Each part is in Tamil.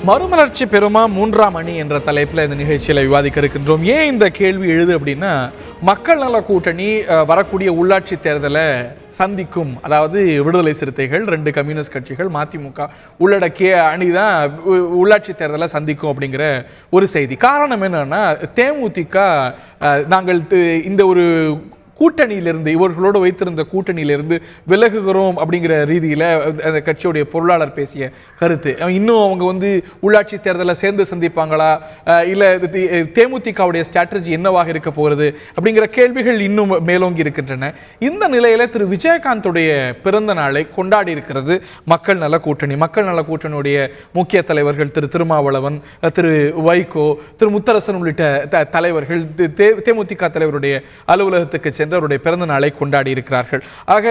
மறுமலர்ச்சி பெருமா மூன்றாம் அணி என்ற தலைப்பில் இந்த நிகழ்ச்சியில் விவாதிக்க இருக்கின்றோம். ஏன் இந்த கேள்வி எழுது அப்படின்னா, மக்கள் நல கூட்டணி வரக்கூடிய உள்ளாட்சி தேர்தலை சந்திக்கும், அதாவது விடுதலை சிறுத்தைகள், 2 கம்யூனிஸ்ட் கட்சிகள், மதிமுக உள்ளடக்கிய அணி தான் உள்ளாட்சி தேர்தலை சந்திக்கும் அப்படிங்கிற ஒரு செய்தி. காரணம் என்னன்னா, தேமுதிக நாங்கள் இந்த ஒரு கூட்டணியிலிருந்து, இவர்களோடு வைத்திருந்த கூட்டணியிலிருந்து விலகுகிறோம் அப்படிங்கிற ரீதியில் அந்த கட்சியுடைய பொருளாளர் பேசிய கருத்து. இன்னும் அவங்க உள்ளாட்சி தேர்தலை சேர்ந்து சந்திப்பாங்களா, இல்லை தேமுதிகவுடைய ஸ்ட்ராட்டஜி என்னவாக இருக்க போகிறது அப்படிங்கிற கேள்விகள் இன்னும் மேலோங்கி இருக்கின்றன. இந்த நிலையில திரு விஜயகாந்துடைய பிறந்த நாளை கொண்டாடி இருக்கிறது மக்கள் நல கூட்டணி. மக்கள் நல கூட்டணியுடைய முக்கிய தலைவர்கள் திரு திருமாவளவன், திரு வைகோ, திரு முத்தரசன் உள்ளிட்ட தலைவர்கள் தேமுதிக தலைவருடைய அலுவலகத்துக்கு சென்று அவருடைய பிறந்த நாளை கொண்டாடி இருக்கிறார்கள். ஆக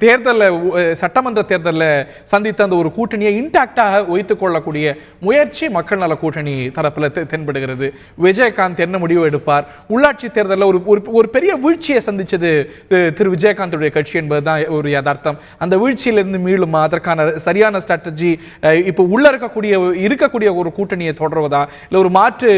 தேர்தலில், சட்டமன்ற தேர்தலில் சந்தித்த அந்த ஒரு கூட்டணியை இன்டாக்டாக வைத்துக் கொள்ளக்கூடிய முயற்சி மக்கள் நல கூட்டணி தரப்பில் தென்படுகிறது. விஜயகாந்த் என்ன முடிவு எடுப்பார்? உள்ளாட்சி தேர்தலில் ஒரு பெரிய வீழ்ச்சியை சந்திச்சது திரு விஜயகாந்துடைய கட்சி என்பதுதான் ஒரு யதார்த்தம். அந்த வீழ்ச்சியிலிருந்து மீளுமா, அதற்கான சரியான ஸ்ட்ராட்டஜி இப்போ உள்ள இருக்கக்கூடிய ஒரு கூட்டணியை தொடர்வதா, இல்லை ஒரு மாற்று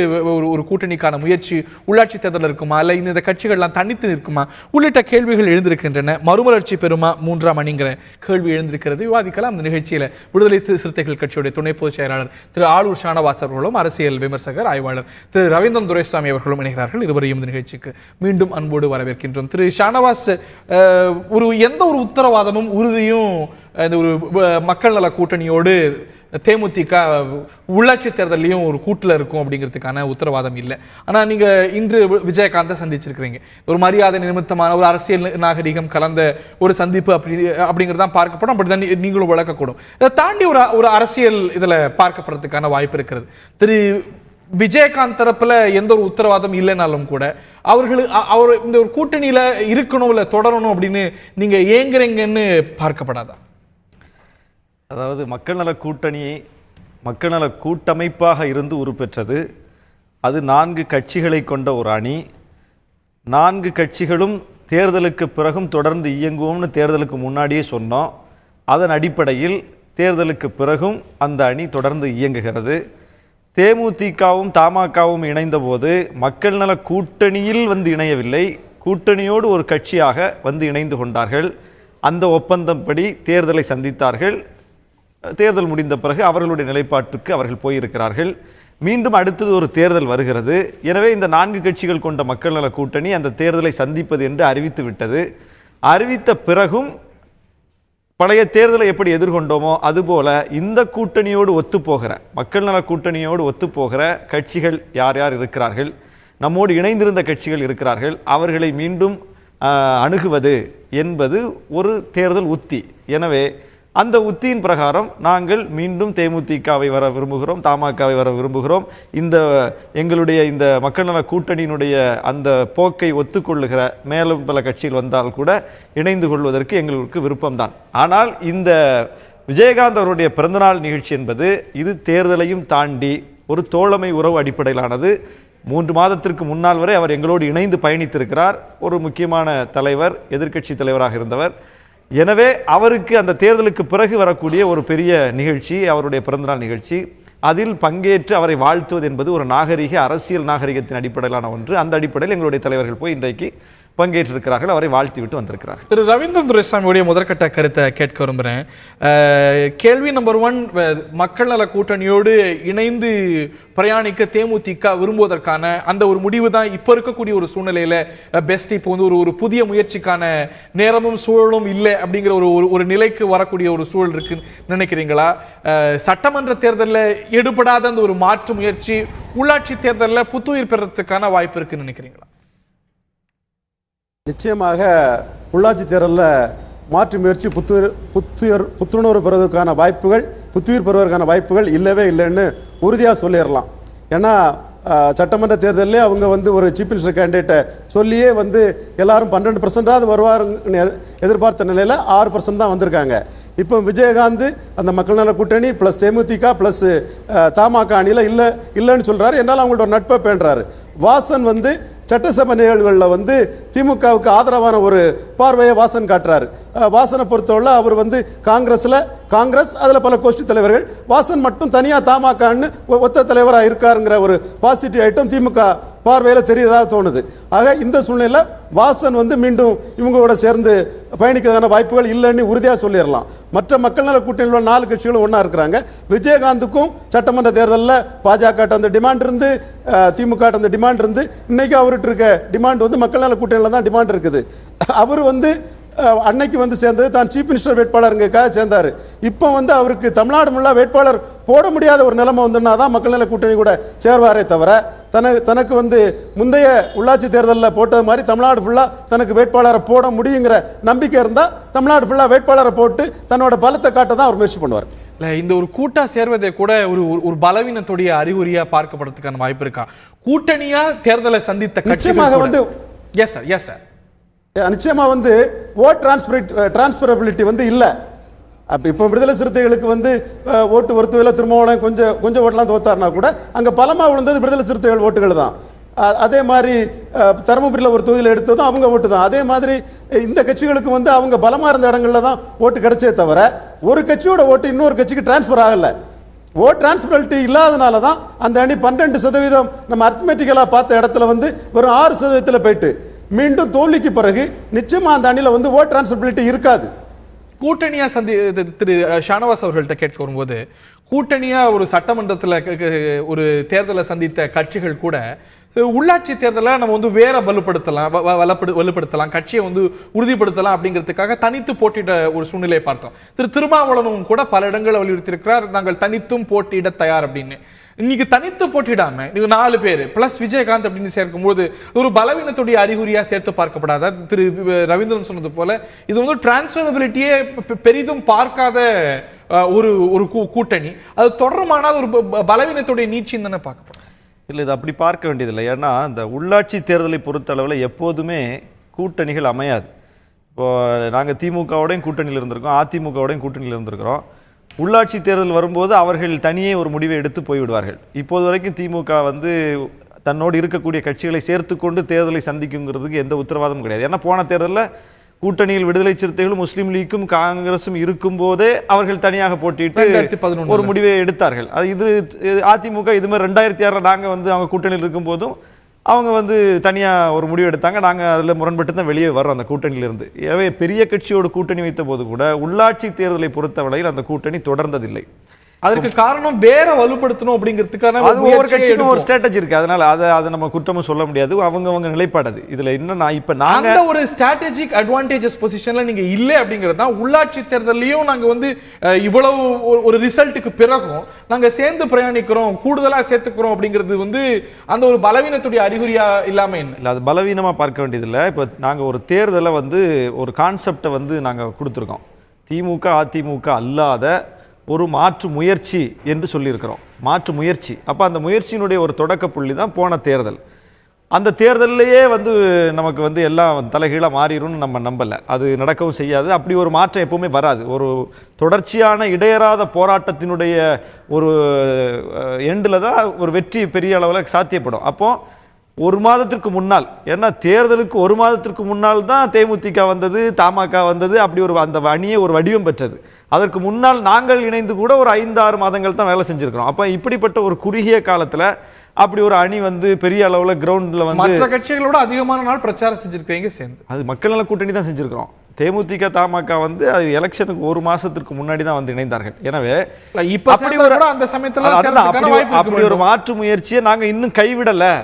ஒரு கூட்டணிக்கான முயற்சி உள்ளாட்சி தேர்தலில் இருக்குமா, இல்லை இந்த கட்சிகள்லாம் தனித்து நிற்குமா உள்ளிட்ட கேள்விகள் எழுந்திருக்கின்றன. மறுமலர்ச்சி பெருமா மூன்றாம் அணிங்கிற கேள்வி எழுந்திருக்கிறது. விவாதிக்கலாம். அந்த நிகழ்ச்சியில் விடுதலை சிறுத்தைகள் கட்சியுடைய துணை பொதுச் செயலாளர் திரு ஆளூர் ஷானவாஸ் அவர்களும், அரசியல் விமர்சகர் ஆய்வாளர் திரு ரவீந்திரன் துரைசாமி அவர்களும் இணைகிறார்கள். இருவரையும் இந்த நிகழ்ச்சிக்கு மீண்டும் அன்போடு வரவேற்கின்றோம். திரு ஷானவாஸ், எந்த ஒரு உத்தரவாதமும் உறுதியும் இந்த ஒரு மக்கள் நல கூட்டணியோடு தேமுதிக உள்ளாட்சி தேர்தலையும் ஒரு கூட்டில் இருக்கும் அப்படிங்கிறதுக்கான உத்தரவாதம் இல்லை. ஆனால் நீங்கள் இன்று விஜயகாந்தை சந்திச்சிருக்கிறீங்க. ஒரு மரியாதை நிமித்தமான ஒரு அரசியல் நாகரிகம் கலந்த ஒரு சந்திப்பு அப்படிங்கிறதான் பார்க்கப்படும். அப்படிதான் நீங்களும் விளக்கக்கூடும். இதை தாண்டி ஒரு அரசியல் இதில் பார்க்கப்படுறதுக்கான வாய்ப்பு இருக்கிறது. திரு விஜயகாந்த் தரப்புல எந்த ஒரு உத்தரவாதம் இல்லைனாலும் கூட அவர் இந்த ஒரு கூட்டணியில இருக்கணும், இல்லை தொடரணும் அப்படின்னு நீங்க ஏங்குறீங்கன்னு பார்க்கப்படாதா? அதாவது மக்கள் நல கூட்டணி மக்கள் நல கூட்டமைப்பாக இருந்து உருப்பெற்றது. அது 4 கட்சிகளை கொண்ட ஒரு அணி. 4 கட்சிகளும் தேர்தலுக்கு பிறகும் தொடர்ந்து இயங்குவோம்னு தேர்தலுக்கு முன்னாடியே சொன்னோம். அதன் அடிப்படையில் தேர்தலுக்கு பிறகும் அந்த அணி தொடர்ந்து இயங்குகிறது. தேமுதிகவும் தமாகவும் இணைந்த போது மக்கள் நல கூட்டணியில் இணையவில்லை, கூட்டணியோடு ஒரு கட்சியாக இணைந்து கொண்டார்கள். அந்த ஒப்பந்தப்படி தேர்தலை சந்தித்தார்கள். தேர்தல் முடிந்த பிறகு அவர்களுடைய நிலைப்பாட்டுக்கு அவர்கள் போயிருக்கிறார்கள். மீண்டும் அடுத்தது ஒரு தேர்தல் வருகிறது. எனவே இந்த 4 கட்சிகள் கொண்ட மக்கள் நல கூட்டணி அந்த தேர்தலை சந்திப்பது என்று அறிவித்து விட்டது. அறிவித்த பிறகும் பழைய தேர்தலை எப்படி எதிர்கொண்டோமோ அதுபோல இந்த கூட்டணியோடு ஒத்துப்போகிற, மக்கள் நல கூட்டணியோடு ஒத்துப்போகிற கட்சிகள் யார் யார் இருக்கிறார்கள், நம்மோடு இணைந்திருந்த கட்சிகள் இருக்கிறார்கள், அவர்களை மீண்டும் அணுகுவது என்பது ஒரு தேர்தல் உத்தி. எனவே அந்த உத்தியின் பிரகாரம் நாங்கள் மீண்டும் தேமுதிகவை வர விரும்புகிறோம், தமாகவை வர விரும்புகிறோம். எங்களுடைய இந்த மக்கள் நல கூட்டணியினுடைய அந்த போக்கை ஒத்துக்கொள்ளுகிற மேலும் பல கட்சிகள் வந்தால் கூட இணைந்து கொள்வதற்கு எங்களுக்கு விருப்பம்தான். ஆனால் இந்த விஜயகாந்த் அவருடைய பிறந்தநாள் நிகழ்ச்சி என்பது இது தேர்தலையும் தாண்டி ஒரு தோழமை உறவு அடிப்படையிலானது. 3 மாதத்திற்கு முன்னால் வரை அவர் எங்களோடு இணைந்து பயணித்திருக்கிறார். ஒரு முக்கியமான தலைவர், எதிர்க்கட்சி தலைவராக இருந்தவர். எனவே அவருக்கு அந்த தேர்தலுக்கு பிறகு வரக்கூடிய ஒரு பெரிய நிகழ்ச்சி அவருடைய பிறந்தநாள் நிகழ்ச்சி. அதில் பங்கேற்று அவரை வாழ்த்துவது என்பது ஒரு நாகரிக, அரசியல் நாகரிகத்தின் அடிப்படையிலான ஒன்று. அந்த அடிப்படையில் எங்களுடைய தலைவர்கள் போய் இன்றைக்கு பங்கேற்றிருக்கிறார்கள், அவரை வாழ்த்தி விட்டு வந்திருக்கிறார்கள். திரு ரவீந்திரன் துரைசாமியுடைய முதற்கட்ட கருத்தை கேட்க விரும்புகிறேன். கேள்வி நம்பர் 1, மக்கள் நல கூட்டணியோடு இணைந்து பிரயாணிக்க தேமுதிக விரும்புவதற்கான அந்த ஒரு முடிவு தான் இப்போ இருக்கக்கூடிய ஒரு சூழ்நிலையில பெஸ்ட். இப்போ ஒரு புதிய முயற்சிக்கான நேரமும் சூழலும் இல்லை அப்படிங்கிற ஒரு நிலைக்கு வரக்கூடிய ஒரு சூழல் இருக்குன்னு நினைக்கிறீங்களா? சட்டமன்ற தேர்தலில் எடுபடாத அந்த ஒரு மாற்று முயற்சி உள்ளாட்சி தேர்தலில் புத்துயிர் பெறத்துக்கான வாய்ப்பு இருக்குன்னு நினைக்கிறீங்களா? நிச்சயமாக உள்ளாட்சி தேர்தலில் மாற்று முயற்சி புத்துணர்வு பெறுவதற்கான வாய்ப்புகள், புத்துயிர் பெறுவதற்கான வாய்ப்புகள் இல்லவே இல்லைன்னு உறுதியாக சொல்லிடலாம். ஏன்னா சட்டமன்ற தேர்தலில் அவங்க ஒரு சீஃப் மினிஸ்டர் கேண்டிடேட்டை சொல்லியே எல்லாரும் 12% வருவாருன்னு எதிர்பார்த்த நிலையில் 6% தான் வந்திருக்காங்க. இப்போ விஜயகாந்த் அந்த மக்கள் நல கூட்டணி ப்ளஸ் தேமுதிக ப்ளஸ் தமாக அணியில் இல்லைன்னு சொல்கிறாரு. என்னால் அவங்களோட நட்பை பேணுறாரு. வாசன் சட்டசபை நிகழ்வுகளில் வந்து திமுகவுக்கு ஆதரவான ஒரு பார்வையை வாசன் காட்டுறாரு. வாசனை பொறுத்தவரை அவர் வந்து காங்கிரஸ் அதில் பல கோஷ்டி தலைவர்கள், வாசன் மட்டும் தனியாக தமாகன்னு ஒத்த தலைவராக இருக்காருங்கிற ஒரு பாசிட்டிவ் ஐட்டம் திமுக பார்வையில் தெரியுதா தோணுது. ஆக இந்த சூழ்நிலை வாசன் வந்து மீண்டும் இவங்களோட சேர்ந்து பயணிக்கிறதான வாய்ப்புகள் இல்லைன்னு உறுதியாக சொல்லிடலாம். மற்ற மக்கள் நல கூட்டணியில் 4 கட்சிகளும் ஒன்றா இருக்கிறாங்க. விஜயகாந்துக்கும் சட்டமன்ற தேர்தலில் பாஜக அந்த டிமாண்ட் இருந்து, திமுக அந்த டிமாண்ட் இருந்து, இன்னைக்கு அவர்கிட்ட இருக்க டிமாண்ட் வந்து மக்கள் நல கூட்டணியில் தான் டிமாண்ட் இருக்குது. அவர் வந்து அன்னைக்கு வந்து சேர்ந்தது தான் சீஃப் மினிஸ்டர் வேட்பாளருக்காக சேர்ந்தார். இப்போ வந்து அவருக்கு தமிழ்நாடு முழுவா வேட்பாளர் போட முடியாத ஒரு நிலைமை வந்துன்னா தான் மக்கள் நல கூட்டணி கூட சேர்வாரே தவிர தனக்கு வந்து முந்தைய உள்ளாட்சி தேர்தலில் போட்டது மாதிரி தமிழ்நாடு ஃபுல்லாக தனக்கு வேட்பாளரை போட முடியுங்கிற நம்பிக்கை இருந்தால் தமிழ்நாடு ஃபுல்லாக வேட்பாளரை போட்டு தன்னோட பலத்தை காட்ட தான் அவர் முயற்சி பண்ணுவார். இல்ல இந்த ஒரு கூட்டா சேர்வதை கூட ஒரு பலவீனத்துடைய அறிகுறியா பார்க்கப்படுறதுக்கான வாய்ப்பு இருக்கா? கூட்டணியா தேர்தலை சந்தித்த நிச்சயமாக வந்து எஸ் சார் நிச்சயமா வந்து ஓட் டிரான்ஸ்பரபிலிட்டி வந்து இல்லை. அப்போ இப்போ விடுதலை சிறுத்தைகளுக்கு வந்து ஓட்டு ஒருத்தவையில் திருமாவளவன் கொஞ்சம் ஓட்டெல்லாம் தோத்தாருனா கூட அங்கே பலமாக விழுந்தது விடுதலை சிறுத்தைகள் ஓட்டுகள் தான். அதே மாதிரி தருமபுரியில் ஒரு தொகுதியில் எடுத்ததும் அவங்க ஓட்டு தான். அதே மாதிரி இந்த கட்சிகளுக்கு வந்து அவங்க பலமாக இருந்த இடங்களில் தான் ஓட்டு கிடைச்சே தவிர ஒரு கட்சியோட ஓட்டு இன்னொரு கட்சிக்கு டிரான்ஸ்ஃபர் ஆகலை. ஓட் டிரான்ஸ்பரபிலிட்டி இல்லாதனால தான் அந்த அணி 12% நம்ம அர்த்தமெட்டிக்கலாக பார்த்த இடத்துல வந்து வெறும் 6% போயிட்டு மீண்டும் தோல்விக்கு பிறகு நிச்சயமா அந்த அணில வந்து ஓட் டிரான்ஸ்பரபிலிட்டி இருக்காது. கூட்டணியா திரு ஷானவாஸ் அவர்கள்ட்ட கேட்க வரும்போது, கூட்டணியா ஒரு சட்டமன்றத்தில் ஒரு தேர்தலை சந்தித்த கட்சிகள் கூட உள்ளாட்சி தேர்தலை நம்ம வந்து வேற வலுப்படுத்தலாம், கட்சியை வந்து உறுதிப்படுத்தலாம் அப்படிங்கிறதுக்காக தனித்து போட்டியிட ஒரு சூழ்நிலையை பார்த்தோம். திருமாவளவனும் கூட பல இடங்களை வலியுறுத்தியிருக்கிறார், நாங்கள் தனித்தும் போட்டியிட தயார் அப்படின்னு. இன்னைக்கு தனித்து போட்டிடாம நீங்க 4 பேர் பிளஸ் விஜயகாந்த் அப்படின்னு சேர்க்கும் போது ஒரு பலவீனத்துடைய அறிகுறியா சேர்த்து பார்க்கப்படாத திரு ரவீந்திரன் சொன்னது போல இது வந்து டிரான்ஸ்பரபிலிட்டியே பெரிதும் பார்க்காத ஒரு கூட்டணி. அது தொடர்மானால் ஒரு பலவீனத்துடைய நீட்சின்னு தானே பார்க்கப்படும். இல்லை, இது அப்படி பார்க்க வேண்டியதில்லை. ஏன்னா இந்த உள்ளாட்சி தேர்தலை பொறுத்தளவில் எப்போதுமே கூட்டணிகள் அமையாது. இப்போ நாங்கள் திமுகவோடையும் கூட்டணியில் இருந்திருக்கோம், அதிமுகவோடையும் கூட்டணியில் இருந்திருக்கிறோம். உள்ளாட்சி தேர்தல் வரும்போது அவர்கள் தனியே ஒரு முடிவை எடுத்து போய்விடுவார்கள். இப்போது வரைக்கும் திமுக வந்து தன்னோடு இருக்கக்கூடிய கட்சிகளை சேர்த்து கொண்டு தேர்தலை சந்திக்குங்கிறதுக்கு எந்த உத்தரவாதமும் கிடையாது. ஏன்னா போன தேர்தலில் கூட்டணியில் விடுதலை சிறுத்தைகளும் முஸ்லீம் லீக்கும் காங்கிரஸும் இருக்கும் போதே அவர்கள் தனியாக போட்டிட்டு ஒரு முடிவை எடுத்தார்கள். அது இது அதிமுக இது மாதிரி 2006 நாங்கள் வந்து அவங்க கூட்டணியில் இருக்கும் போதும் அவங்க வந்து தனியாக ஒரு முடிவு எடுத்தாங்க. நாங்கள் அதில் முரண்பட்டு தான் வெளியே வர்றோம் அந்த கூட்டணியிலிருந்து. எனவே பெரிய கட்சியோடு கூட்டணி வைத்த போது கூட உள்ளாட்சி தேர்தலை பொறுத்தவரையில் அந்த கூட்டணி தொடர்ந்ததில்லை. அதற்கு காரணம் வேற வலுப்படுத்தணும் அப்படிங்கிறதுக்கான ஒவ்வொரு கட்சிக்கும் ஒரு ஸ்ட்ராட்டஜி இருக்கு. அதனால அதை நம்ம குற்றமும் சொல்ல முடியாது. அவங்க நிலைப்பாடு இதுல என்ன இப்ப நாங்க ஒரு ஸ்ட்ராட்டஜிக் அட்வான்டேஜஸ் பொசிஷன்ல நீங்க இல்ல அப்படிங்கிறது தான். உள்ளாட்சி தேர்தலையும் நாங்க வந்து இவ்வளவு ஒரு ரிசல்ட்டுக்கு பிறகும் நாங்க சேர்ந்து பிரயாணிக்கிறோம், கூடுதலா சேர்த்துக்கிறோம் அப்படிங்கிறது வந்து அந்த ஒரு பலவீனத்துடைய அறிகுறியா இல்லாம இல்ல, அது பலவீனமா பார்க்க வேண்டியது இல்லை. இப்ப நாங்க ஒரு தேர்தலை வந்து ஒரு கான்செப்டை வந்து நாங்க கொடுத்துருக்கோம். திமுக அதிமுக அல்லாத ஒரு மாற்று முயற்சி என்று சொல்லியிருக்கிறோம். மாற்று முயற்சி. அப்போ அந்த முயற்சியினுடைய ஒரு தொடக்க புள்ளி தான் போன தேர்தல். அந்த தேர்தலையே வந்து நமக்கு வந்து எல்லாம் தலைகீழாக மாறிடும்னு நம்ம நம்பலை. அது நடக்கவும் செய்யாது. அப்படி ஒரு மாற்றம் எப்பவுமே வராது. ஒரு தொடர்ச்சியான இடையறாத போராட்டத்தினுடைய ஒரு எண்டில் தான் ஒரு வெற்றி பெரிய அளவில் சாத்தியப்படும். அப்போது ஒரு மாதத்திற்கு முன்னால், ஏன்னா தேர்தலுக்கு ஒரு மாதத்திற்கு முன்னால் தான் தேமுதிக வந்தது, தமாக வந்தது, அப்படி ஒரு அந்த அணியை ஒரு வடிவம் பெற்றது. அதற்கு முன்னால் நாங்கள் இணைந்து கூட ஒரு 5-6 மாதங்கள் தான் வேலை செஞ்சிருக்கிறோம். அப்போ இப்படிப்பட்ட ஒரு குறுகிய காலத்தில் அப்படி ஒரு அணி வந்து பெரிய அளவில் கிரவுண்டில் வந்து மற்ற கட்சிகளோட அதிகமான நாள் பிரச்சாரம் செஞ்சிருக்கீங்க சேர்ந்து. அது மக்கள் நல கூட்டணி தான் செஞ்சிருக்கிறோம். தேமுதிக தமாக வந்து அது எலெக்ஷனுக்கு ஒரு மாசத்திற்கு முன்னாடி தான் வந்து இணைந்தார்கள். எனவே அப்படி ஒரு மாற்று முயற்சியை நாங்கள் இன்னும் கைவிடலை,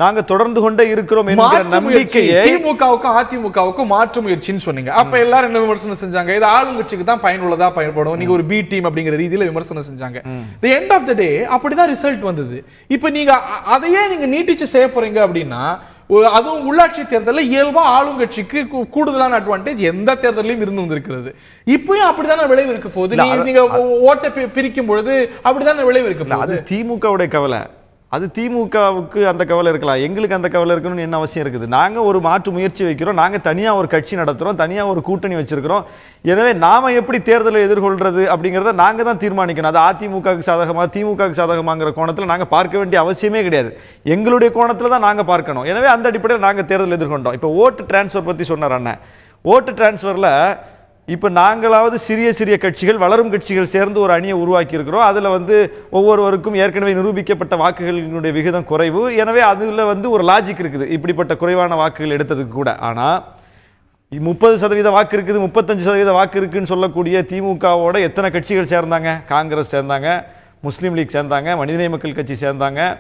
நாங்க தொடர்ந்து கொண்டே இருக்கிறோம் என்கிற நம்பிக்கையை திமுகவுக்கும் அதிமுகவுக்கும் மாற்று முயற்சின்னு சொன்னீங்க. அப்ப எல்லாரும் என்ன விமர்சனம் செஞ்சாங்க? இது ஆளுங்கட்சிக்கு தான் பயனுள்ளதா பயன்படும், நீங்க ஒரு பி டீம் அப்படிங்கிற ரீதியில விமர்சனம் செஞ்சாங்க. தி எண்ட் ஆஃப் த டே அப்படிதான் ரிசல்ட் வந்தது. இப்ப நீங்க அதையே நீங்க நீட்டிச்சு செய்ய போறீங்க அப்படின்னா, அதுவும் உள்ளாட்சி தேர்தலில் இயல்பா ஆளுங்கட்சிக்கு கூடுதலான அட்வான்டேஜ் எந்த தேர்தலையும் இருந்து வந்திருக்கிறது. இப்பயும் அப்படிதான விளைவு இருக்க போகுது. நீங்க ஓட்டை பிரிக்கும் பொழுது அப்படிதான விளைவு இருக்க போகுது. அது திமுகவுடைய கவலை. அது திமுகவுக்கு அந்த கவலை இருக்கலாம், எங்களுக்கு அந்த கவலை இருக்கணும்னு என்ன அவசியம் இருக்குது? நாங்கள் ஒரு மாற்று முயற்சி வைக்கிறோம், நாங்கள் தனியாக ஒரு கட்சி நடத்துகிறோம், தனியாக ஒரு கூட்டணி வச்சிருக்கிறோம். எனவே நாம எப்படி தேர்தலை எதிர்கொள்றது அப்படிங்கிறத நாங்கள் தான் தீர்மானிக்கணும். அது அதிமுகவுக்கு சாதகமா திமுகவுக்கு சாதகமாங்கிற கோணத்தில் நாங்கள் பார்க்க வேண்டிய அவசியமே கிடையாது. எங்களுடைய கோணத்தில் தான் நாங்கள் பார்க்கணும். எனவே அந்த அடிப்படையில் நாங்கள் தேர்தல் எதிர்கொண்டோம். இப்போ ஓட்டு டிரான்ஸ்ஃபர் பற்றி சொன்னார் அண்ணன். ஓட்டு டிரான்ஸ்ஃபரில் இப்போ நாங்களாவது சிறிய சிறிய கட்சிகள், வளரும் கட்சிகள் சேர்ந்து ஒரு அணியை உருவாக்கி இருக்கிறோம். அதில் ஒவ்வொருவருக்கும் ஏற்கனவே நிரூபிக்கப்பட்ட வாக்குகளினுடைய விகிதம் குறைவு. எனவே அதில் ஒரு லாஜிக் இருக்குது இப்படிப்பட்ட குறைவான வாக்குகள் எடுத்ததுக்கு கூட. ஆனால் 30% வாக்கு இருக்குது, 35% வாக்கு இருக்குன்னு சொல்லக்கூடிய திமுகவோட எத்தனை கட்சிகள் சேர்ந்தாங்க? காங்கிரஸ் சேர்ந்தாங்க, முஸ்லீம் லீக் சேர்ந்தாங்க, மனிதநேய மக்கள் கட்சி சேர்ந்தாங்க,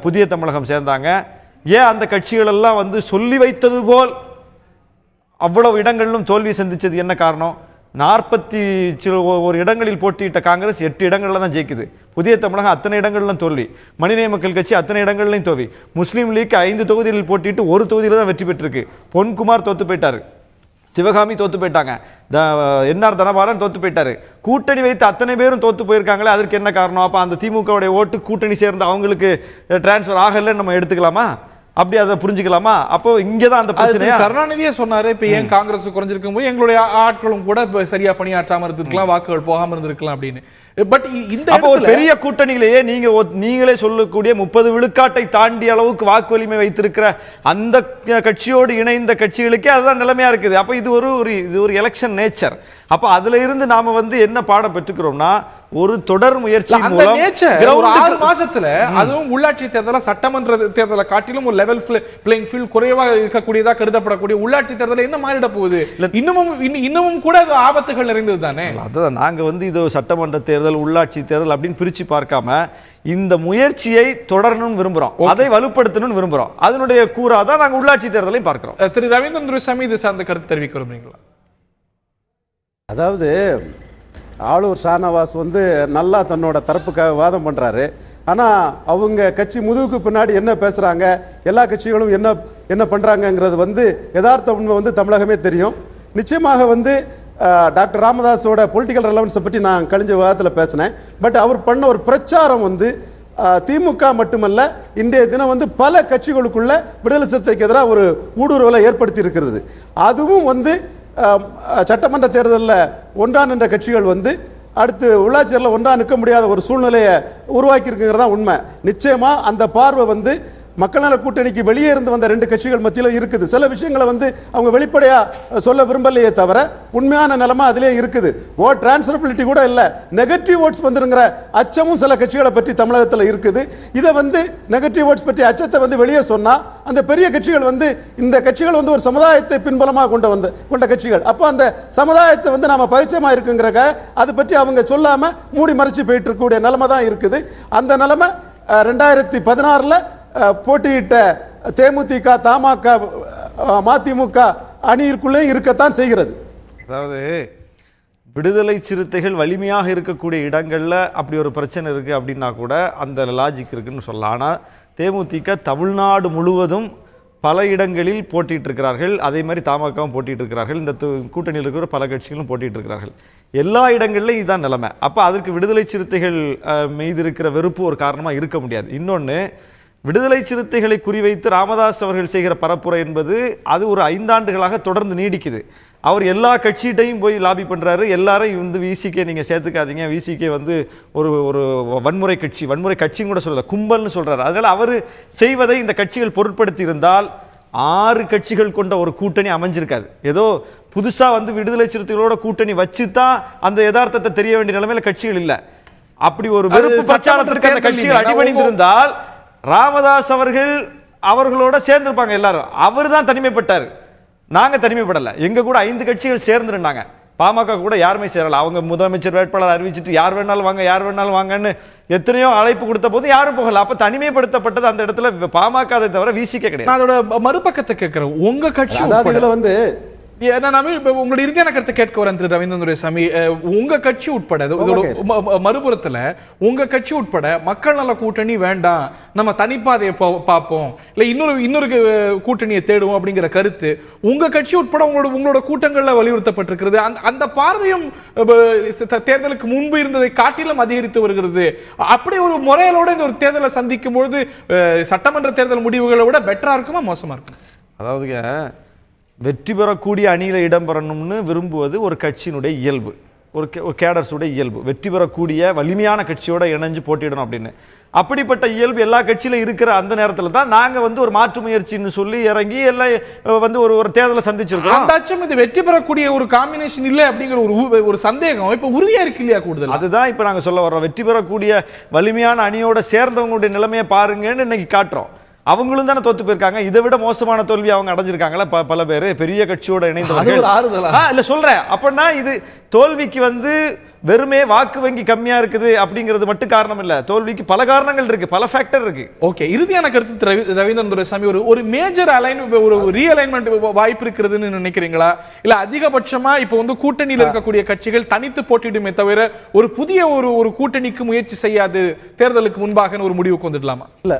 புதிய தமிழகம் சேர்ந்தாங்க. ஏன் அந்த கட்சிகள் எல்லாம் சொல்லி வைத்தது போல் அவ்வளவு இடங்களிலும் தோல்வி சந்திச்சது என்ன காரணம்? 41 இடங்களில் போட்டியிட்ட காங்கிரஸ் 8 இடங்கள்ல தான் ஜெயிக்குது. புதிய தமிழகம் அத்தனை இடங்கள்லாம் தோல்வி. மனிதநேய மக்கள் கட்சி அத்தனை இடங்கள்லையும் தோல்வி. முஸ்லீம் லீக் 5 தொகுதிகளில் போட்டிட்டு ஒரு தொகுதியில தான் வெற்றி பெற்றிருக்கு. பொன்குமார் தோத்து போயிட்டாரு, சிவகாமி தோத்து போயிட்டாங்க, என்ஆர் தனபாலன் தோத்து போயிட்டாரு. கூட்டணி வைத்து அத்தனை பேரும் தோத்து போயிருக்காங்களே, அதற்கு என்ன காரணம்? அப்ப அந்த திமுகவுடைய ஓட்டு கூட்டணி சேர்ந்து அவங்களுக்கு டிரான்ஸ்ஃபர் ஆகலன்னு நம்ம எடுத்துக்கலாமா? அப்படி அதை புரிஞ்சுக்கலாமா? அப்போ இங்கதான் அந்த பிரச்சனை. கருணாநிதியே சொன்னாரு, இப்ப ஏன் காங்கிரஸ் குறைஞ்சிருக்கும் போது எங்களுடைய ஆட்களும் கூட சரியா பணியாற்றாம இருந்திருக்கலாம், வாக்குகள் போகாம இருந்திருக்கலாம் அப்படின்னு. பட் இந்த ஒரு பெரிய கூட்டணியிலேயே நீங்களே சொல்லக்கூடிய 30 விழுக்காட்டை தாண்டி அளவுக்கு வாக்கு வலிமை வைத்திருக்கிற அந்த கட்சியோடு இணைந்த கட்சிகளுக்கே அதுதான் நிலைமையா இருக்குது. அப்ப இது ஒரு எலெக்ஷன் நேச்சர். அப்ப அதுல இருந்து நாம என்ன பாடம் பெற்றுக்கிறோம்னா, ஒரு தொடர் முயற்சி மூலம் 6 மாசத்துல, அதுவும் உள்ளாட்சி தேர்தல சட்டமன்ற தேர்தலை காட்டிலும் ஒரு லெவல் பிளேயிங் ஃபீல்ட் குறைவாக இருக்கக்கூடியதா கருதப்படக்கூடிய உள்ளாட்சி தேர்தல் என்ன மாறிட போகுது? இன்னமும் கூட அது ஆபத்துகள் நிறைந்தது தானே. அதான் நாங்க இது சட்டமன்ற தேர்தல், உள்ளாட்சி தேர்தல் அப்படின்னு பிரிச்சு பார்க்காம இந்த முயற்சியை தொடரணும் விரும்புறோம், அதை வலுப்படுத்தணும் விரும்புறோம். அதனுடைய கூறாதான் நாங்க உள்ளாட்சி தேர்தலையும் பார்க்கிறோம். திரு ரவீந்திரன் துரைசாமி இது சார்ந்த கருத்து தெரிவிக்க விரும்புறீங்களா? அதாவது ஆளூர் ஷானவாஸ் நல்லா தன்னோட தரப்புக்காக வாதம் பண்றாரு. ஆனா அவங்க கட்சி முதுகுக்கு பின்னாடி என்ன பேசுறாங்க, எல்லா கட்சிகளும் என்ன பண்றாங்கிறது யதார்த்த உண்மை தமிழகமே தெரியும். நிச்சயமாக டாக்டர் ராமதாஸோட பொலிட்டிக்கல் ரெலவன்ஸை பற்றி நான் கழிஞ்ச விவாதத்தில் பேசினேன். பட் அவர் பண்ண ஒரு பிரச்சாரம் திமுக மட்டுமல்ல, இன்றைய தினம் பல கட்சிகளுக்குள்ள விடுதலை சிறுத்தைக்கு எதிராக ஒரு ஊடுருவலை ஏற்படுத்தி இருக்கிறது. அதுவும் சட்டமன்ற தேர்தலில் ஒன்றா நின்ற கட்சிகள் அடுத்து உள்ளாட்சி தேர்தலில் ஒன்றா நிற்க முடியாத ஒரு சூழ்நிலையை உருவாக்கி இருக்குங்கிறதா உண்மை. நிச்சயமா அந்த பார்வை மக்கள் நல கூட்டணிக்கு வெளியே இருந்து வந்த 2 கட்சிகள் மத்தியில் இருக்குது. சில விஷயங்களை அவங்க வெளிப்படையா சொல்ல விரும்பலையே தவிர உண்மையான நிலைமை அதிலே இருக்குது. ஓட் டிரான்ஸ்ஃபரபிலிட்டி கூட இல்லை, நெகட்டிவ் ஓட்ஸ் வந்துருங்கிற அச்சமும் சில கட்சிகளை பற்றி தமிழகத்தில் இருக்குது. இதை நெகட்டிவ் ஓட்ஸ் பற்றி அச்சத்தை வெளியே சொன்னா அந்த பெரிய கட்சிகள் இந்த கட்சிகள் ஒரு சமுதாயத்தை பின்பலமாக கொண்ட கட்சிகள். அப்போ அந்த சமுதாயத்தை நாம பரிச்சயமா இருக்குங்கிறக்க அதை பற்றி அவங்க சொல்லாம மூடி மறைச்சு போயிட்டு இருக்கக்கூடிய நிலைமை தான் இருக்குது. அந்த நிலைமை 2016 போட்டியிட்ட தேமுதிக, தமாக, மதிமுக அணியிற்குள்ளே இருக்கத்தான் செய்கிறது. அதாவது விடுதலை சிறுத்தைகள் வலிமையாக இருக்கக்கூடிய இடங்கள்ல அப்படி ஒரு பிரச்சனை இருக்கு அப்படின்னா கூட அந்த லாஜிக் இருக்குன்னு சொல்லலாம். ஆனால் தேமுதிக தமிழ்நாடு முழுவதும் பல இடங்களில் போட்டிட்டு இருக்கிறார்கள். அதே மாதிரி தமாகவும் போட்டிட்டு இருக்கிறார்கள். இந்த கூட்டணியில் இருக்கிற பல கட்சிகளும் போட்டிட்டு இருக்கிறார்கள். எல்லா இடங்கள்லையும் இதுதான் நிலைமை. அப்போ அதற்கு விடுதலை சிறுத்தைகள் மீது இருக்கிற வெறுப்பு ஒரு காரணமாக இருக்க முடியாது. இன்னொன்று, விடுதலை சிறுத்தைகளை குறிவைத்து ராமதாஸ் அவர்கள் செய்கிற பரப்புரை என்பது அது ஒரு 5 ஆண்டுகளாக தொடர்ந்து நீடிக்குது. அவர் எல்லா கட்சியிட்டையும் போய் லாபி பண்றாரு. எல்லாரும் விசிகே நீங்க சேர்த்துக்காதீங்க, விசிகே ஒரு வன்முறை கட்சின்னு கூட சொல்லல, கும்பல்னு சொல்றாரு. அதனால அவர் செய்வதை இந்த கட்சிகள் பொருட்படுத்தி இருந்தால் 6 கட்சிகள் கொண்ட ஒரு கூட்டணி அமைஞ்சிருக்காது. ஏதோ புதுசா விடுதலை சிறுத்தைகளோட கூட்டணி வச்சுதான் அந்த யதார்த்தத்தை தெரிய வேண்டிய நிலைமையில கட்சிகள் இல்ல. அப்படி ஒரு வெறுப்பு பிரச்சாரத்திற்கு அந்த கட்சிகள் அடிபணிந்திருந்தால் ராமதாஸ் அவர்களோட சேர்ந்திருப்பாங்க எல்லாரும். அவர் தான் தனிமைப்பட்டார், நாங்க தனிமைப்படல. எங்க கூட 5 கட்சிகள் சேர்ந்துருந்தாங்க. பாமக கூட யாருமே சேரல. அவங்க முதலமைச்சர் வேட்பாளர் அறிவிச்சிட்டு யார் வேணாலும் வாங்கன்னு எத்தனையோ அழைப்பு கொடுத்த போது யாரும் போகல. அப்ப தனிமைப்படுத்தப்பட்டது அந்த இடத்துல பாமக, அதை தவிர விசிகே கிடையாது. அதோட மறுபக்கத்தை கேட்கிறேன், உங்க கட்சி இதுல நான் இப்ப உங்களுடைய இறுதியான கருத்தை கேட்க வரேன் திரு ரவீந்திரன் துரைசாமி. உங்க கட்சி உட்பட மறுபுறத்துல உங்க கட்சி உட்பட மக்கள் நல கூட்டணி வேண்டாம், நம்ம தனிப்பாதையை பார்ப்போம், இல்ல இன்னொரு கூட்டணியை தேடுவோம் அப்படிங்கிற கருத்து உங்க கட்சி உட்பட உங்களோட கூட்டங்கள்ல வலியுறுத்தப்பட்டிருக்கிறது. அந்த பார்வையும் தேர்தலுக்கு முன்பு இருந்ததை காட்டிலும் அதிகரித்து வருகிறது. அப்படி ஒரு முறையோட இந்த ஒரு தேர்தலை சந்திக்கும் பொழுது சட்டமன்ற தேர்தல் முடிவுகளை விட பெட்டரா இருக்குமா மோசமா இருக்கும்? அதாவதுங்க, வெற்றி பெறக்கூடிய அணியில இடம்பெறணும்னு விரும்புவது ஒரு கட்சியினுடைய இயல்பு, ஒரு கேடர்ஸுடைய இயல்பு. வெற்றி பெறக்கூடிய வலிமையான கட்சியோட இணைஞ்சு போட்டியிடணும் அப்படின்னு. அப்படிப்பட்ட இயல்பு எல்லா கட்சியில இருக்கிற அந்த நேரத்தில் தான் நாங்க ஒரு மாற்று முயற்சின்னு சொல்லி இறங்கி எல்லாம் ஒரு தேர்தலை சந்திச்சிருக்கோம். இது வெற்றி பெறக்கூடிய ஒரு காம்பினேஷன் இல்ல அப்படிங்கிற ஒரு சந்தேகம் இப்ப உறுதியா இருக்கு இல்லையா? கூடுதல் அதுதான் இப்ப நாங்க சொல்ல வர்றோம். வெற்றி பெறக்கூடிய வலிமையான அணியோட சேர்ந்தவங்களுடைய நிலைமையை பாருங்கன்னு இன்னைக்கு காட்டுறோம். அவங்களும் தானே தோத்து போயிருக்காங்க. இதை விட மோசமான தோல்வி அவங்க அடைஞ்சிருக்காங்களா பல பேர் பெரிய கட்சியோட இணைந்தவர்கள். இல்ல சொல்றேன், அப்படின்னா இது தோல்விக்கு வெறுமே வாக்கு வங்கி கம்மியா இருக்குது அப்படிங்கிறது மட்டும் காரணம் இல்ல. தோல்விக்கு பல காரணங்கள் இருக்கு, பல ஃபேக்டர் இருக்கு. ஓகே, இறுதியான கருத்து ரவீந்திரன் துரைசாமி, ஒரு மேஜர் ஒரு ரீஅலைன்மெண்ட் வாய்ப்பு இருக்குதுன்னு நினைக்கிறீங்களா? இல்ல அதிகபட்சமா இப்ப கூட்டணியில் இருக்கக்கூடிய கட்சிகள் தனித்து போட்டியிடுமே தவிர ஒரு புதிய ஒரு கூட்டணிக்கு முயற்சி செய்யாது தேர்தலுக்கு முன்பாக ஒரு முடிவுக்கு வந்துடலாமா? இல்ல,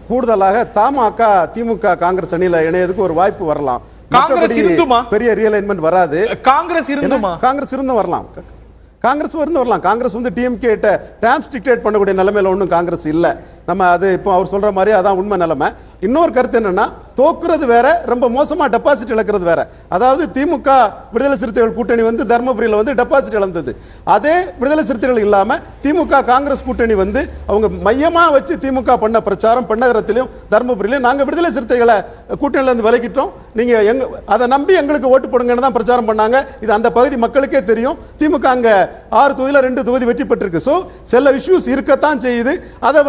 கூடுதலாக தமாக திமுக காங்கிரஸ் அணியில இணையதுக்கு ஒரு வாய்ப்பு வரலாம். காங்கிரஸ் இருந்துமா? பெரிய ரீஅலைன்மெண்ட் வராது. காங்கிரஸ் இருந்துமா? காங்கிரஸ் இருந்து வரலாம். காங்கிரஸ் டிஎம்கே டேம்ஸ் டிக்டேட் பண்ணக்கூடிய நிலைமையில ஒன்றும் காங்கிரஸ் இல்ல. நம்ம அது இப்போ அவர் சொல்ற மாதிரி அதான் உண்மை நிலைமை. இன்னொரு கருத்து என்னன்னா, தோக்குறது வேற, ரொம்ப மோசமா டெபாசிட் இழக்கிறது வேற. அதாவது திமுக விடுதலை சிறுத்தைகள் கூட்டணி தர்மபுரியில டெபாசிட் இழந்தது. அதே விடுதலை சிறுத்தைகள் இல்லாம திமுக காங்கிரஸ் கூட்டணி அவங்க மையமா வச்சு திமுக பண்ண பிரச்சாரம் பெண்ணகரத்திலும் தர்மபுரியிலும் நாங்க விடுதலை சிறுத்தைகளை கூட்டணியில இருந்து விலகிட்டோம், நீங்க அதை நம்பி எங்களுக்கு ஓட்டு போடுங்கன்னு தான் பிரச்சாரம் பண்ணாங்க. இது அந்த பகுதி மக்களுக்கே தெரியும். திமுக அங்க 6 தொகுதியில 2 தொகுதி வெற்றி பெற்றிருக்கு. சோ சில இஷ்யூஸ் இருக்கத்தான் செய்யுது. அதை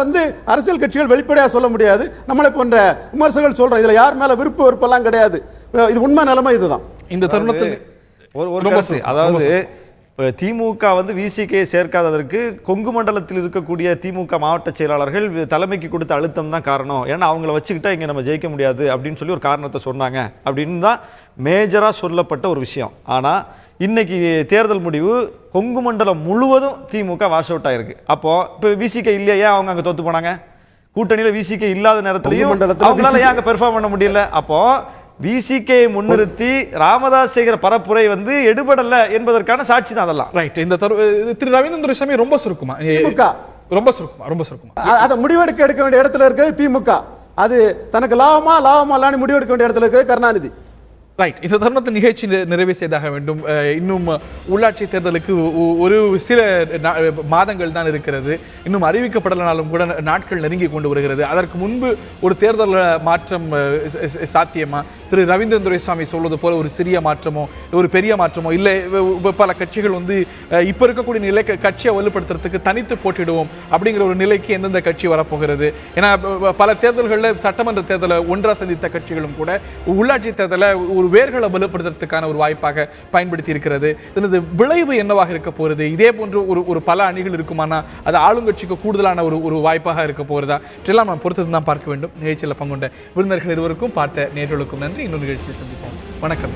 அரசியல் கட்சிகள் வெளிப்படையா சொல்ல முடியாது. நம்மளை போன்ற விமர்சகர்கள் சொல்றோம். இதுல யார் மேல விருப்பு வெறுப்பெல்லாம் கிடையாது. இது உண்மை நிலைமை இதுதான். இந்த தருணத்தில் அதாவது திமுக விசிகே சேர்க்காததற்கு கொங்கு மண்டலத்தில் இருக்கக்கூடிய திமுக மாவட்ட செயலாளர்கள் தலைமைக்கு கொடுத்த அழுத்தம் தான் காரணம். ஏன்னா அவங்கள வச்சுக்கிட்டா இங்க நம்ம ஜெயிக்க முடியாது அப்படின்னு சொல்லி ஒரு காரணத்தை சொன்னாங்க அப்படின்னு தான் மேஜரா சொல்லப்பட்ட ஒரு விஷயம். ஆனா இன்னைக்கு தேர்தல் முடிவு கொங்கு மண்டலம் முழுவதும் திமுக வாஷ் அவுட் ஆயிருக்கு. அப்போ இப்ப விசிகே இல்லையா, அவங்க அங்க தோத்து போனாங்க. கூட்டணியில விசிகே இல்லாத நேரத்திலையும் அவங்களால ஏன் அங்க பெர்ஃபார்ம் பண்ண முடியல? அப்போ விசிகே முன்னிறுத்தி ராமதாஸ் செய்கிற பரப்புரை எடுபடல என்பதற்கான சாட்சி தான் அதெல்லாம். ரைட். இந்த திரு ரவீந்திரன் துரைசாமி ரொம்ப சுருக்குமா அதை முடிவெடுக்க வேண்டிய இடத்துல இருக்கிறது திமுக. அது தனக்கு லாபமா முடிவெடுக்க வேண்டிய இடத்துல இருக்கிறது கருணாநிதி. ரைட். இந்த தருணத்தை நிகழ்ச்சி நிறைவு செய்தாக வேண்டும். இன்னும் உள்ளாட்சி தேர்தலுக்கு ஒரு சில மாதங்கள் தான் இருக்கிறது. இன்னும் அறிவிக்கப்படலனாலும் கூட நாட்கள் நெருங்கி கொண்டு வருகிறது. அதற்கு முன்பு ஒரு தேர்தல் மாற்றம் சாத்தியமா? திரு ரவீந்திரன் துரைசாமி சொல்வது போல ஒரு சிறிய மாற்றமோ ஒரு பெரிய மாற்றமோ இல்லை, பல கட்சிகள் இப்ப இருக்கக்கூடிய நிலை கட்சியை வலுப்படுத்துறதுக்கு தனித்து போட்டிடுவோம் அப்படிங்கிற ஒரு நிலைக்கு எந்தெந்த கட்சி வரப்போகிறது? ஏன்னா பல தேர்தல்களில் சட்டமன்ற தேர்தலை ஒன்றா சந்தித்த கட்சிகளும் கூட உள்ளாட்சி தேர்தலை ஒரு வேர்களை பலப்படுத்துறதுக்கான ஒரு வாய்ப்பாக பயன்படுத்தி இருக்கிறது. இதனது விளைவு என்னவாக இருக்க போகிறது? இதே போன்று ஒரு பல அணிகள் இருக்குமானா அது ஆளுங்கட்சிக்கு கூடுதலான ஒரு வாய்ப்பாக இருக்க போகிறதா? இதெல்லாம் நாம் பொறுத்து தான் பார்க்க வேண்டும். நிகழ்ச்சியில் பங்குண்ட விருந்தினர்கள் இருவருக்கும் பார்த்த நேர்களுக்கும் நன்றி. இன்னொரு நிகழ்ச்சியில் சந்திப்போம். வணக்கம்.